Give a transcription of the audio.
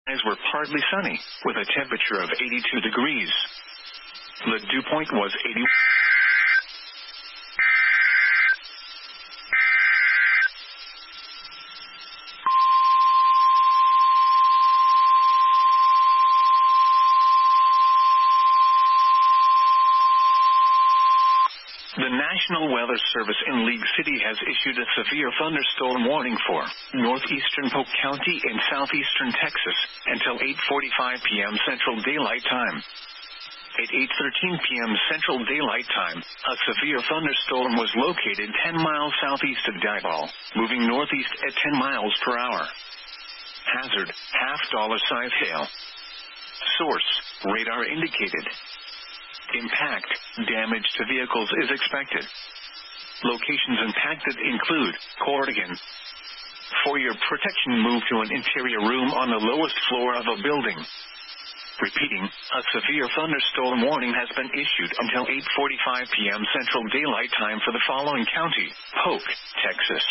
Skies were partly sunny, with a temperature of 82 degrees. The dew point was 80. The National Weather Service in League City has issued a severe thunderstorm warning for northeastern Polk County and southeastern Texas until 8:45 p.m. Central Daylight Time. At 8:13 p.m. Central Daylight Time, a severe thunderstorm was located 10 miles southeast of Diboll, moving northeast at 10 miles per hour. Hazard, $half-size hail. Source, radar indicated. Impact, damage to vehicles is expected. Locations impacted include Corrigan. For your protection, move to an interior room on the lowest floor of a building. Repeating, a severe thunderstorm warning has been issued until 8:45 p.m. Central Daylight Time for the following county: Polk, Texas,